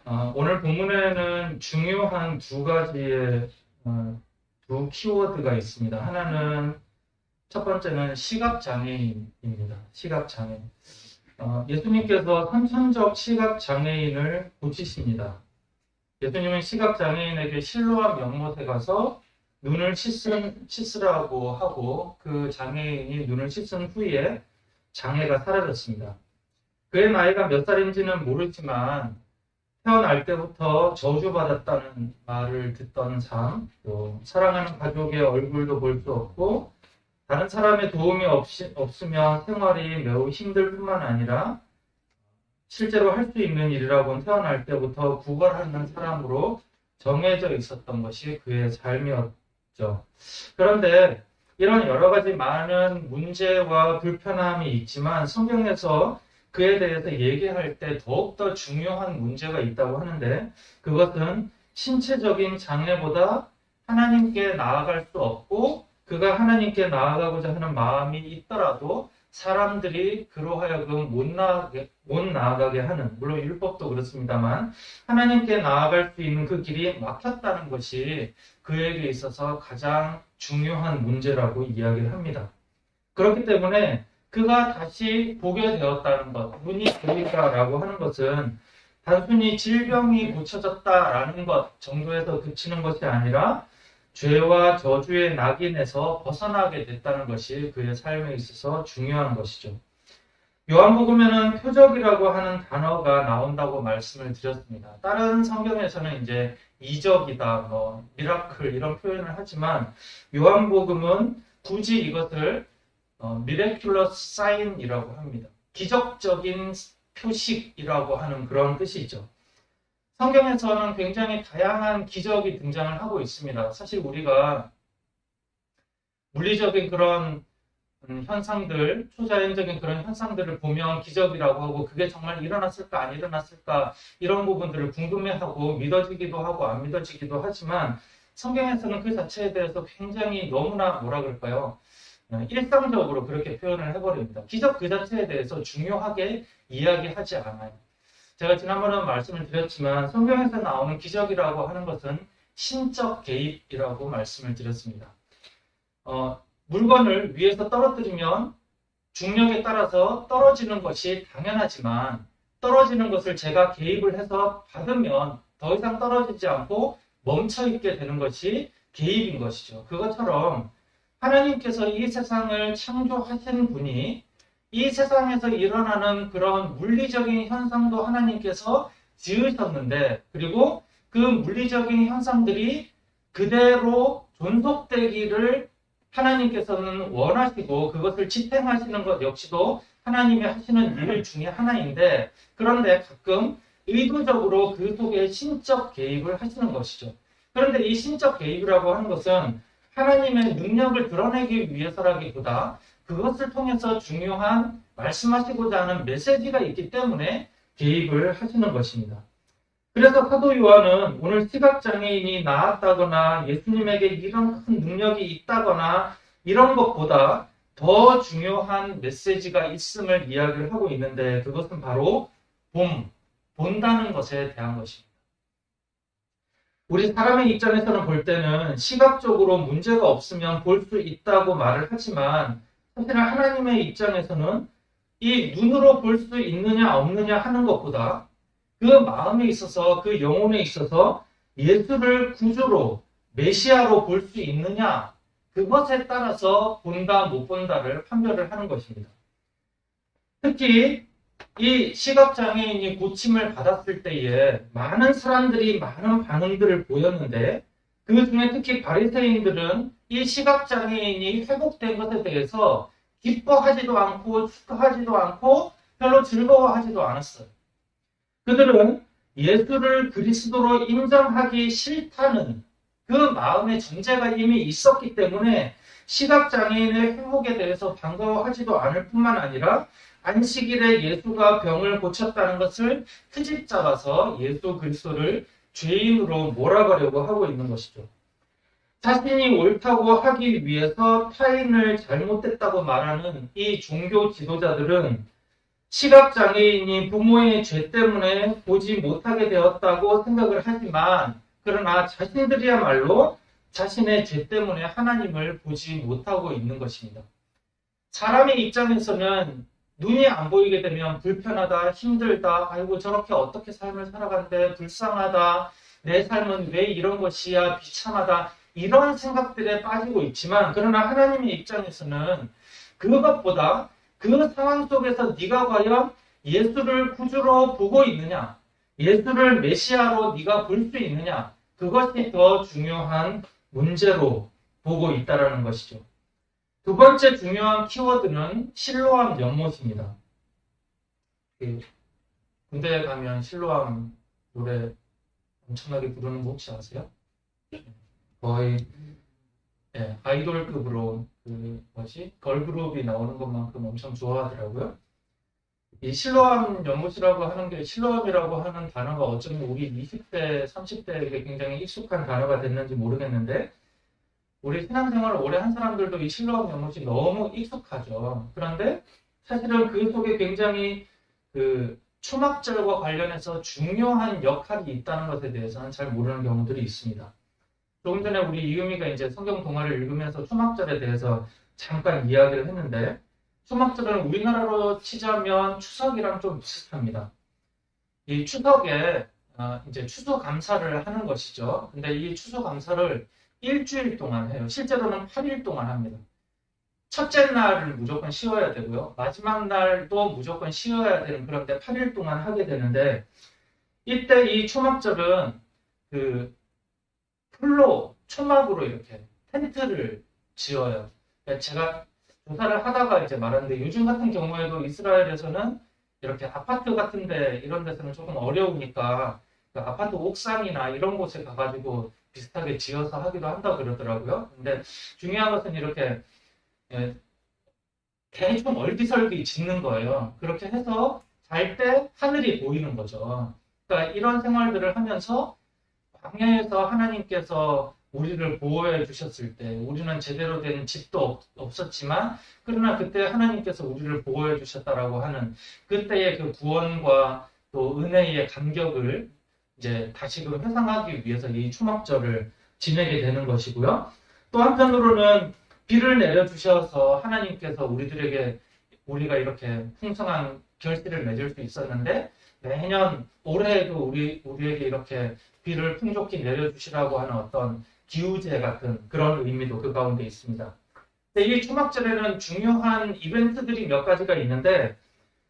오늘 본문에는 중요한 두 가지의 두 키워드가 있습니다. 하나는 첫 번째는 시각장애인입니다. 시각장애인. 예수님께서 선천적 시각장애인을 고치십니다. 예수님은 시각장애인에게 실로암 연못에 가서 눈을 씻으라고 하고 그 장애인이 눈을 씻은 후에 장애가 사라졌습니다. 그의 나이가 몇 살인지는 모르지만 태어날 때부터 저주받았다는 말을 듣던 삶, 또 사랑하는 가족의 얼굴도 볼 수 없고 다른 사람의 도움이 없으면 생활이 매우 힘들 뿐만 아니라 실제로 할 수 있는 일이라고는 태어날 때부터 구걸하는 사람으로 정해져 있었던 것이 그의 삶이었죠. 그런데 이런 여러 가지 많은 문제와 불편함이 있지만 성경에서 그에 대해서 얘기할 때 더욱더 중요한 문제가 있다고 하는데 그것은 신체적인 장애보다 하나님께 나아갈 수 없고 그가 하나님께 나아가고자 하는 마음이 있더라도 사람들이 그로 하여금 못 나아가게 하는, 물론 율법도 그렇습니다만 하나님께 나아갈 수 있는 그 길이 막혔다는 것이 그에게 있어서 가장 중요한 문제라고 이야기를 합니다. 그렇기 때문에 그가 다시 보게 되었다는 것, 눈이 보인다라고 하는 것은 단순히 질병이 고쳐졌다라는 것 정도에서 그치는 것이 아니라 죄와 저주의 낙인에서 벗어나게 됐다는 것이 그의 삶에 있어서 중요한 것이죠. 요한복음에는 표적이라고 하는 단어가 나온다고 말씀을 드렸습니다. 다른 성경에서는 이제 이적이다, 미라클 이런 표현을 하지만 요한복음은 굳이 이것을 miraculous sign이라고 합니다. 기적적인 표식이라고 하는 그런 뜻이죠. 성경에서는 굉장히 다양한 기적이 등장을 하고 있습니다. 사실 우리가 물리적인 그런 현상들, 초자연적인 그런 현상들을 보면 기적이라고 하고 그게 정말 일어났을까 안 일어났을까 이런 부분들을 궁금해하고 믿어지기도 하고 안 믿어지기도 하지만 성경에서는 그 자체에 대해서 굉장히 너무나 뭐라 그럴까요? 일상적으로 그렇게 표현을 해버립니다. 기적 그 자체에 대해서 중요하게 이야기하지 않아요. 제가 지난번에 말씀을 드렸지만 성경에서 나오는 기적이라고 하는 것은 신적 개입이라고 말씀을 드렸습니다. 물건을 위에서 떨어뜨리면 중력에 따라서 떨어지는 것이 당연하지만 떨어지는 것을 제가 개입을 해서 받으면 더 이상 떨어지지 않고 멈춰있게 되는 것이 개입인 것이죠. 그것처럼 하나님께서 이 세상을 창조하신 분이 이 세상에서 일어나는 그런 물리적인 현상도 하나님께서 지으셨는데 그리고 그 물리적인 현상들이 그대로 존속되기를 하나님께서는 원하시고 그것을 지탱하시는 것 역시도 하나님이 하시는 일 중에 하나인데 그런데 가끔 의도적으로 그 속에 신적 개입을 하시는 것이죠. 그런데 이 신적 개입이라고 하는 것은 하나님의 능력을 드러내기 위해서라기보다 그것을 통해서 중요한 말씀하시고자 하는 메시지가 있기 때문에 개입을 하시는 것입니다. 그래서 사도 요한은 오늘 시각장애인이 나았다거나 예수님에게 이런 큰 능력이 있다거나 이런 것보다 더 중요한 메시지가 있음을 이야기를 하고 있는데 그것은 바로 본다는 것에 대한 것입니다. 우리 사람의 입장에서는 볼 때는 시각적으로 문제가 없으면 볼 수 있다고 말을 하지만 사실은 하나님의 입장에서는 이 눈으로 볼 수 있느냐 없느냐 하는 것보다 그 마음에 있어서 그 영혼에 있어서 예수를 구주로 메시아로 볼 수 있느냐 그것에 따라서 본다 못 본다를 판별을 하는 것입니다. 특히 이 시각장애인이 고침을 받았을 때에 많은 사람들이 많은 반응들을 보였는데 그 중에 특히 바리새인들은 이 시각장애인이 회복된 것에 대해서 기뻐하지도 않고 축하하지도 않고 별로 즐거워하지도 않았어요. 그들은 예수를 그리스도로 인정하기 싫다는 그 마음의 전제가 이미 있었기 때문에 시각장애인의 회복에 대해서 반가워하지도 않을 뿐만 아니라 안식일에 예수가 병을 고쳤다는 것을 트집 잡아서 예수 그리스도를 죄인으로 몰아가려고 하고 있는 것이죠. 자신이 옳다고 하기 위해서 타인을 잘못됐다고 말하는 이 종교 지도자들은 시각장애인이 부모의 죄 때문에 보지 못하게 되었다고 생각을 하지만, 그러나 자신들이야말로 자신의 죄 때문에 하나님을 보지 못하고 있는 것입니다. 사람의 입장에서는 눈이 안 보이게 되면 불편하다, 힘들다, 아이고 저렇게 어떻게 삶을 살아가는데 불쌍하다, 내 삶은 왜 이런 것이야, 비참하다, 이런 생각들에 빠지고 있지만, 그러나 하나님의 입장에서는 그것보다 그 상황 속에서 네가 과연 예수를 구주로 보고 있느냐, 예수를 메시아로 네가 볼 수 있느냐, 그것이 더 중요한 문제로 보고 있다는 것이죠. 두 번째 중요한 키워드는 실로암 연못입니다. 군대에 가면 실로암 노래 엄청나게 부르는 거 혹시 아세요? 거의 아이돌급으로 걸그룹이 나오는 것만큼 엄청 좋아하더라고요. 이 실로암 연못이라고 하는 게, 실로암이라고 하는 단어가 어쩌면 우리 20대, 30대에게 굉장히 익숙한 단어가 됐는지 모르겠는데, 우리 신앙생활을 오래 한 사람들도 이 실로암 연못이 너무 익숙하죠. 그런데 사실은 그 속에 굉장히 초막절과 관련해서 중요한 역할이 있다는 것에 대해서는 잘 모르는 경우들이 있습니다. 조금 전에 우리 이금희가 이제 성경 동화를 읽으면서 초막절에 대해서 잠깐 이야기를 했는데, 초막절은 우리나라로 치자면 추석이랑 좀 비슷합니다. 이 추석에 이제 추수감사를 하는 것이죠. 근데 이 추수감사를 일주일 동안 해요. 실제로는 8일 동안 합니다. 첫째 날을 무조건 쉬어야 되고요. 마지막 날도 무조건 쉬어야 되는, 그런데 8일 동안 하게 되는데, 이때 이 초막절은 풀로, 초막으로 이렇게 텐트를 지어요. 제가 조사를 하다가 이제 말하는데, 요즘 같은 경우에도 이스라엘에서는 이렇게 아파트 같은데 이런 데서는 조금 어려우니까 아파트 옥상이나 이런 곳에 가가지고 비슷하게 지어서 하기도 한다고 그러더라고요. 근데 중요한 것은 이렇게 대충 얼기설기 짓는 거예요. 그렇게 해서 잘 때 하늘이 보이는 거죠. 그러니까 이런 생활들을 하면서 광야에서 하나님께서 우리를 보호해 주셨을 때, 우리는 제대로 된 집도 없었지만, 그러나 그때 하나님께서 우리를 보호해 주셨다라고 하는 그때의 그 구원과 또 은혜의 감격을 이제 다시금 회상하기 위해서 이 초막절을 지내게 되는 것이고요. 또 한편으로는 비를 내려주셔서 하나님께서 우리가 이렇게 풍성한 결실을 맺을 수 있었는데, 매년 올해에도 우리에게 이렇게 비를 풍족히 내려주시라고 하는 어떤 기우제 같은 그런 의미도 그 가운데 있습니다. 이 초막절에는 중요한 이벤트들이 몇 가지가 있는데,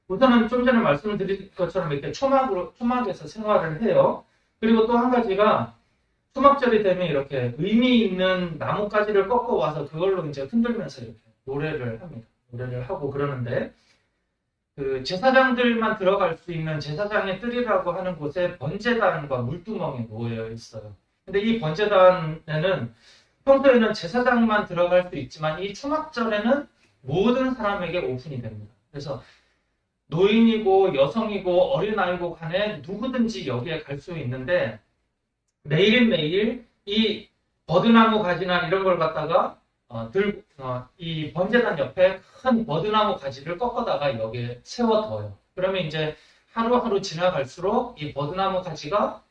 우선은 좀 전에 말씀을 드린 것처럼 이렇게 초막에서 생활을 해요. 그리고 또 한 가지가, 초막절이 되면 이렇게 의미 있는 나뭇가지를 꺾어와서 그걸로 이제 흔들면서 이렇게 노래를 합니다. 노래를 하고 그러는데, 제사장들만 들어갈 수 있는 제사장의 뜰이라고 하는 곳에 번제단과 물두멍이 놓여 있어요. 근데 이 번제단에는 평소에는 제사장만 들어갈 수 있지만, 이 초막절에는 모든 사람에게 오픈이 됩니다. 그래서 노인이고 여성이고 어린아이고 간에 누구든지 여기에 갈 수 있는데, 매일매일 이 버드나무 가지나 이런 걸 갖다가 이 번제단 옆에 큰 버드나무 가지를 꺾어다가 여기에 세워둬요. 그러면 이제 하루하루 지나갈수록 이 버드나무 가지가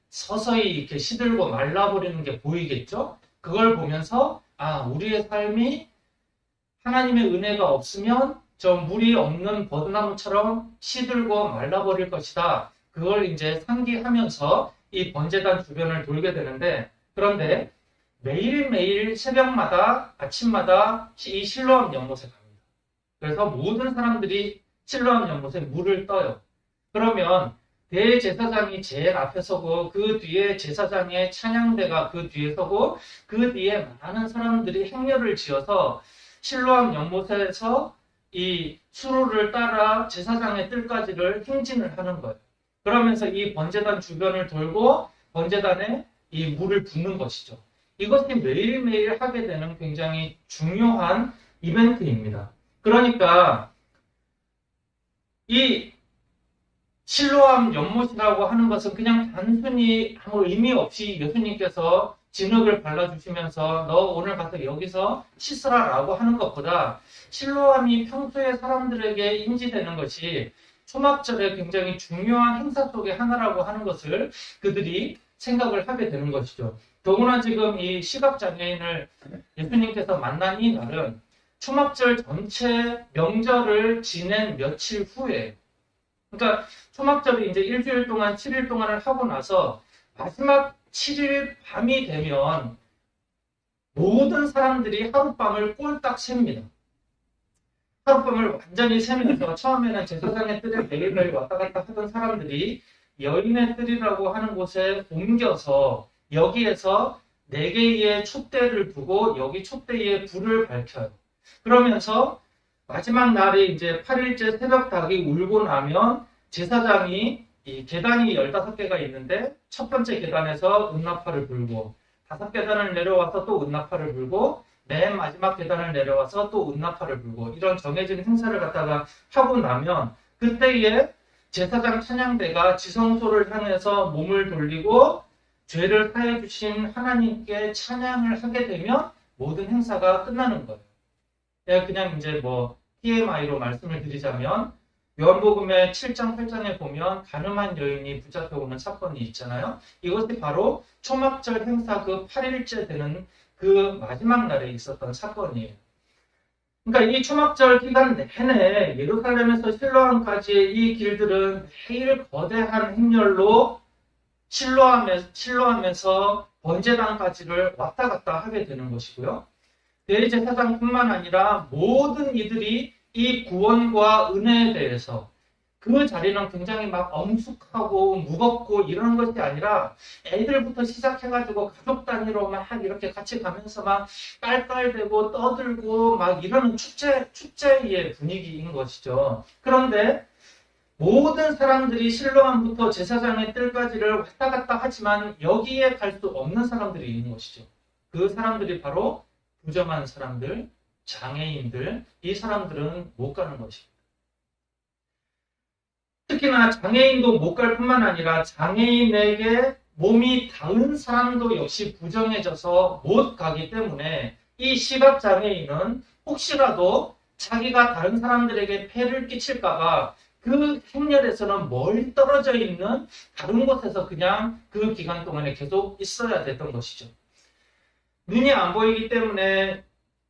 서서히 이렇게 시들고 말라버리는 게 보이겠죠? 그걸 보면서, 우리의 삶이 하나님의 은혜가 없으면 저 물이 없는 버드나무처럼 시들고 말라버릴 것이다. 그걸 이제 상기하면서 이 번제단 주변을 돌게 되는데, 그런데 매일매일 새벽마다, 아침마다 이 실로암 연못에 갑니다. 그래서 모든 사람들이 실로암 연못에 물을 떠요. 그러면 대제사장이 제일 앞에 서고, 그 뒤에 제사장의 찬양대가 그 뒤에 서고, 그 뒤에 많은 사람들이 행렬을 지어서 실로암 연못에서 이 수로를 따라 제사장의 뜰까지를 행진을 하는 거예요. 그러면서 이 번제단 주변을 돌고 번제단에 이 물을 붓는 것이죠. 이것이 매일매일 하게 되는 굉장히 중요한 이벤트입니다. 그러니까 이 실로암 연못이라고 하는 것은 그냥 단순히 아무 의미 없이 예수님께서 진흙을 발라주시면서 너 오늘 가서 여기서 씻으라 라고 하는 것보다 실로암이 평소에 사람들에게 인지되는 것이 초막절에 굉장히 중요한 행사 속의 하나라고 하는 것을 그들이 생각을 하게 되는 것이죠. 더구나 지금 이 시각장애인을 예수님께서 만난 이 날은 초막절 전체 명절을 지낸 며칠 후에, 그러니까 초막절이 이제 일주일 동안 7일 동안을 하고 나서 마지막 7일 밤이 되면 모든 사람들이 하룻밤을 꼴딱 셉니다. 하룻밤을 완전히 세면서 처음에는 제사장의 뜰에 매일매일 왔다 갔다 하던 사람들이 여인의 뜰이라고 하는 곳에 옮겨서 여기에서 4개의 촛대를 두고 여기 촛대에 불을 밝혀요. 그러면서 마지막 날이 이제 8일째 새벽 닭이 울고 나면 제사장이 이 계단이 15개가 있는데 첫 번째 계단에서 은나팔을 불고 5계단을 내려와서 또 은나팔을 불고 맨 마지막 계단을 내려와서 또 은나팔을 불고 이런 정해진 행사를 갖다가 하고 나면 그때에 제사장 찬양대가 지성소를 향해서 몸을 돌리고 죄를 사해 주신 하나님께 찬양을 하게 되면 모든 행사가 끝나는 거예요. 그냥 이제 뭐 TMI로 말씀을 드리자면 요한복음의 7장 8장에 보면 가늠한 여인이 붙잡혀오는 사건이 있잖아요. 이것이 바로 초막절 행사 그 8일째 되는 그 마지막 날에 있었던 사건이에요. 그러니까 이 초막절 기간 내내 예루살렘에서 실로암까지의 이 길들은 매일 거대한 행렬로 실로암에서 번제단까지를 왔다 갔다 하게 되는 것이고요. 대제사장뿐만 아니라 모든 이들이 이 구원과 은혜에 대해서 그 자리는 굉장히 막 엄숙하고 무겁고 이런 것이 아니라 애들부터 시작해가지고 가족 단위로 막 이렇게 같이 가면서 막 깔깔대고 떠들고 막 이러는 축제의 분위기인 것이죠. 그런데 모든 사람들이 실로암부터 제사장의 뜰까지를 왔다 갔다 하지만 여기에 갈 수 없는 사람들이 있는 것이죠. 그 사람들이 바로 부정한 사람들, 장애인들, 이 사람들은 못 가는 것입니다. 특히나 장애인도 못 갈 뿐만 아니라 장애인에게 몸이 닿은 사람도 역시 부정해져서 못 가기 때문에 이 시각장애인은 혹시라도 자기가 다른 사람들에게 폐를 끼칠까봐 그 행렬에서는 멀리 떨어져 있는 다른 곳에서 그냥 그 기간 동안에 계속 있어야 됐던 것이죠. 눈이 안 보이기 때문에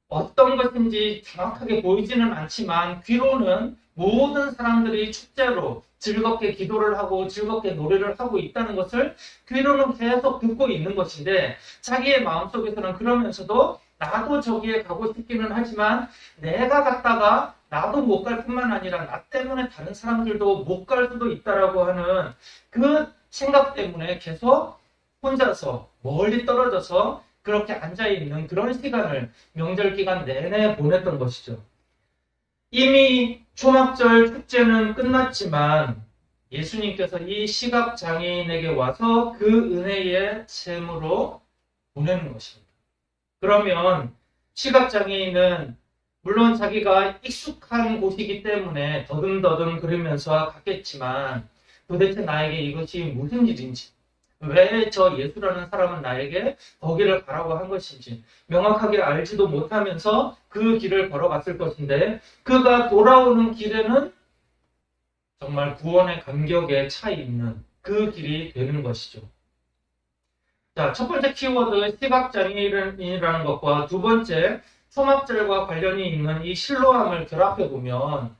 어떤 것인지 정확하게 보이지는 않지만 귀로는 모든 사람들이 축제로 즐겁게 기도를 하고 즐겁게 노래를 하고 있다는 것을 귀로는 계속 듣고 있는 것인데 자기의 마음속에서는 그러면서도 나도 저기에 가고 싶기는 하지만 내가 갔다가 나도 못 갈 뿐만 아니라 나 때문에 다른 사람들도 못 갈 수도 있다라고 하는 그 생각 때문에 계속 혼자서 멀리 떨어져서 그렇게 앉아있는 그런 시간을 명절 기간 내내 보냈던 것이죠. 이미 초막절 축제는 끝났지만 예수님께서 이 시각장애인에게 와서 그 은혜의 셈으로 보내는 것입니다. 그러면 시각장애인은 물론 자기가 익숙한 곳이기 때문에 더듬더듬 그러면서 갔겠지만 도대체 나에게 이것이 무슨 일인지 왜 저 예수라는 사람은 나에게 거기를 가라고 한 것인지 명확하게 알지도 못하면서 그 길을 걸어갔을 것인데 그가 돌아오는 길에는 정말 구원의 간격에 차 있는 그 길이 되는 것이죠. 자, 첫 번째 키워드 시각장애인이라는 것과 두 번째 초막절과 관련이 있는 이 실로암을 결합해 보면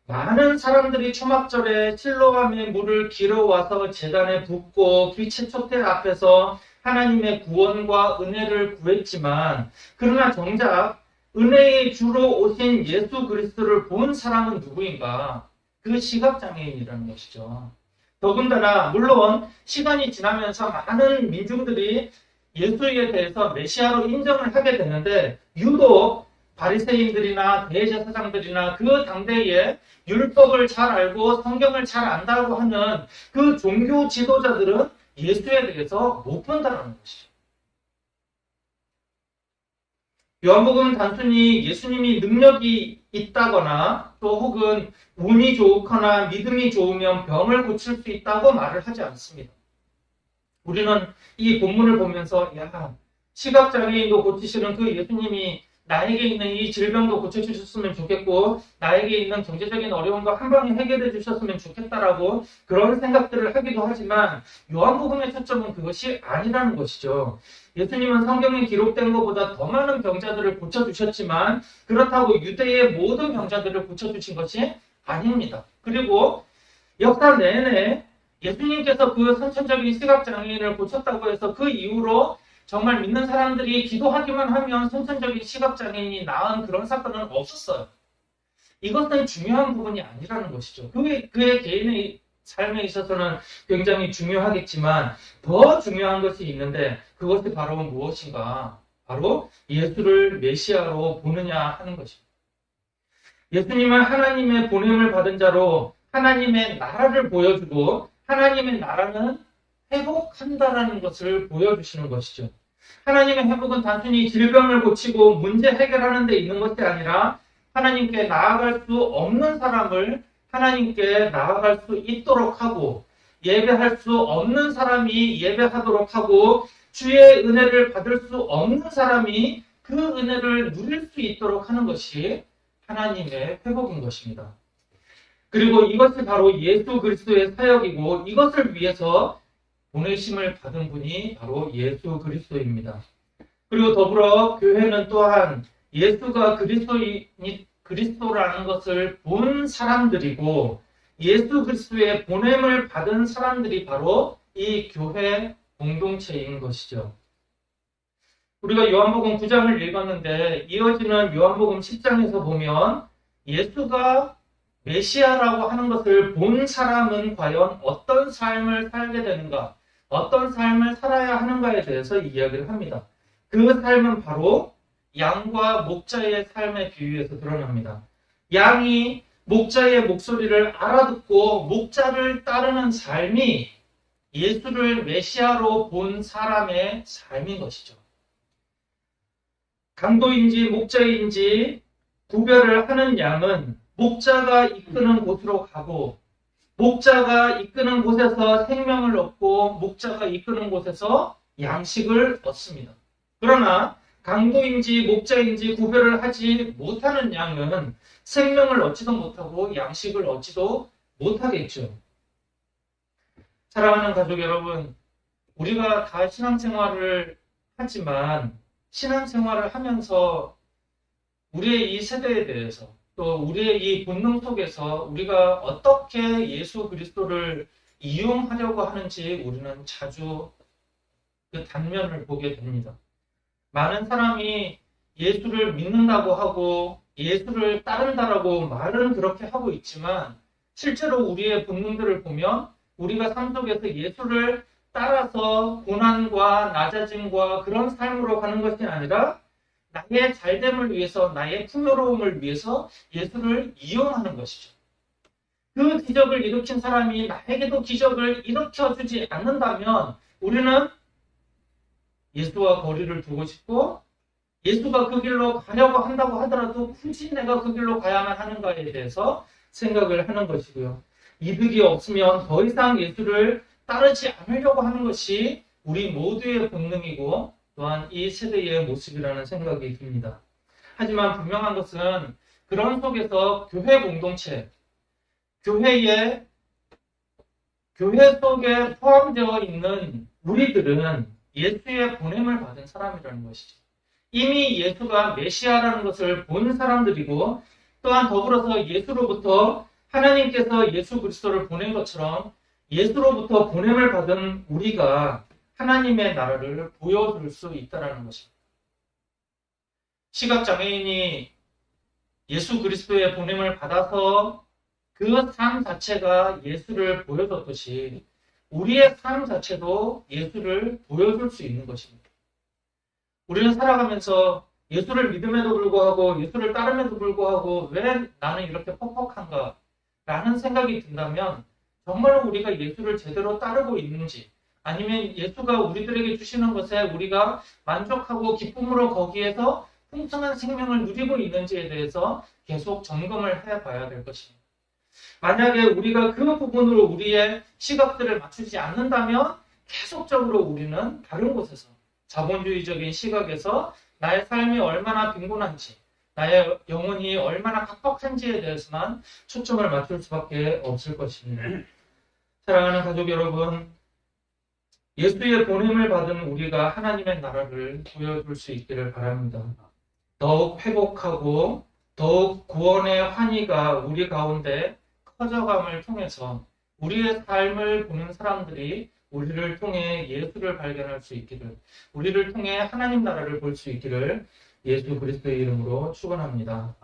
많은 사람들이 초막절에 실로암의 물을 길어와서 제단에 붓고 빛의 촛대 앞에서 하나님의 구원과 은혜를 구했지만 그러나 정작 은혜의 주로 오신 예수 그리스도를 본 사람은 누구인가? 그 시각장애인이라는 것이죠. 더군다나 물론 시간이 지나면서 많은 민중들이 예수에 대해서 메시아로 인정을 하게 되는데 유독 바리새인들이나 대제사장들이나 그 당대에 율법을 잘 알고 성경을 잘 안다고 하는 그 종교 지도자들은 예수에 대해서 못 본다는 것이죠. 요한복음은 단순히 예수님이 능력이 있다거나 또 혹은 운이 좋거나 믿음이 좋으면 병을 고칠 수 있다고 말을 하지 않습니다. 우리는 이 본문을 보면서 야, 시각장애인도 고치시는 그 예수님이 나에게 있는 이 질병도 고쳐주셨으면 좋겠고 나에게 있는 경제적인 어려움도 한 방에 해결해 주셨으면 좋겠다라고 그런 생각들을 하기도 하지만 요한복음의 초점은 그것이 아니라는 것이죠. 예수님은 성경에 기록된 것보다 더 많은 병자들을 고쳐주셨지만 그렇다고 유대의 모든 병자들을 고쳐주신 것이 아닙니다. 그리고 역사 내내 예수님께서 그 선천적인 시각장애인을 고쳤다고 해서 그 이후로 정말 믿는 사람들이 기도하기만 하면 선천적인 시각장애인이 나은 그런 사건은 없었어요. 이것은 중요한 부분이 아니라는 것이죠. 그의 개인의 삶에 있어서는 굉장히 중요하겠지만 더 중요한 것이 있는데 그것이 바로 무엇인가? 바로 예수를 메시아로 보느냐 하는 것입니다. 예수님은 하나님의 보냄을 받은 자로 하나님의 나라를 보여주고 하나님의 나라는 회복한다라는 것을 보여주시는 것이죠. 하나님의 회복은 단순히 질병을 고치고 문제 해결하는 데 있는 것이 아니라 하나님께 나아갈 수 없는 사람을 하나님께 나아갈 수 있도록 하고 예배할 수 없는 사람이 예배하도록 하고 주의 은혜를 받을 수 없는 사람이 그 은혜를 누릴 수 있도록 하는 것이 하나님의 회복인 것입니다. 그리고 이것이 바로 예수 그리스도의 사역이고 이것을 위해서 보내심을 받은 분이 바로 예수 그리스도입니다. 그리고 더불어 교회는 또한 예수가 그리스도라는 것을 본 사람들이고 예수 그리스도의 보냄을 받은 사람들이 바로 이 교회 공동체인 것이죠. 우리가 요한복음 9장을 읽었는데 이어지는 요한복음 10장에서 보면 예수가 메시아라고 하는 것을 본 사람은 과연 어떤 삶을 살게 되는가, 어떤 삶을 살아야 하는가에 대해서 이야기를 합니다. 그 삶은 바로 양과 목자의 삶에 비유해서 드러납니다. 양이 목자의 목소리를 알아듣고 목자를 따르는 삶이 예수를 메시아로 본 사람의 삶인 것이죠. 강도인지 목자인지 구별을 하는 양은 목자가 이끄는 곳으로 가고 목자가 이끄는 곳에서 생명을 얻고 목자가 이끄는 곳에서 양식을 얻습니다. 그러나 강도인지 목자인지 구별을 하지 못하는 양은 생명을 얻지도 못하고 양식을 얻지도 못하겠죠. 사랑하는 가족 여러분, 우리가 다 신앙생활을 하지만 신앙생활을 하면서 우리의 이 세대에 대해서 또 우리의 이 본능 속에서 우리가 어떻게 예수 그리스도를 이용하려고 하는지 우리는 자주 그 단면을 보게 됩니다. 많은 사람이 예수를 믿는다고 하고 예수를 따른다라고 말은 그렇게 하고 있지만 실제로 우리의 본능들을 보면 우리가 삶 속에서 예수를 따라서 고난과 낮아짐과 그런 삶으로 가는 것이 아니라 나의 잘됨을 위해서, 나의 풍요로움을 위해서 예수를 이용하는 것이죠. 그 기적을 일으킨 사람이 나에게도 기적을 일으켜주지 않는다면 우리는 예수와 거리를 두고 싶고 예수가 그 길로 가려고 한다고 하더라도 굳이 내가 그 길로 가야만 하는가에 대해서 생각을 하는 것이고요. 이득이 없으면 더 이상 예수를 따르지 않으려고 하는 것이 우리 모두의 본능이고 또한 이 세대의 모습이라는 생각이 듭니다. 하지만 분명한 것은 그런 속에서 교회 공동체, 교회 속에 포함되어 있는 우리들은 예수의 보냄을 받은 사람이라는 것이죠. 이미 예수가 메시아라는 것을 본 사람들이고 또한 더불어서 예수로부터 하나님께서 예수 그리스도를 보낸 것처럼 예수로부터 보냄을 받은 우리가 하나님의 나라를 보여줄 수 있다는 것입니다. 시각장애인이 예수 그리스도의 보냄을 받아서 그 삶 자체가 예수를 보여줬듯이 우리의 삶 자체도 예수를 보여줄 수 있는 것입니다. 우리는 살아가면서 예수를 믿음에도 불구하고 예수를 따름에도 불구하고 왜 나는 이렇게 퍽퍽한가 라는 생각이 든다면 정말 우리가 예수를 제대로 따르고 있는지 아니면 예수가 우리들에게 주시는 것에 우리가 만족하고 기쁨으로 거기에서 풍성한 생명을 누리고 있는지에 대해서 계속 점검을 해봐야 될 것입니다. 만약에 우리가 그 부분으로 우리의 시각들을 맞추지 않는다면 계속적으로 우리는 다른 곳에서 자본주의적인 시각에서 나의 삶이 얼마나 빈곤한지, 나의 영혼이 얼마나 각박한지에 대해서만 초점을 맞출 수밖에 없을 것입니다. 사랑하는 가족 여러분, 예수의 보냄을 받은 우리가 하나님의 나라를 보여줄 수 있기를 바랍니다. 더욱 회복하고 더욱 구원의 환희가 우리 가운데 커져감을 통해서 우리의 삶을 보는 사람들이 우리를 통해 예수를 발견할 수 있기를, 우리를 통해 하나님 나라를 볼 수 있기를 예수 그리스도의 이름으로 축원합니다.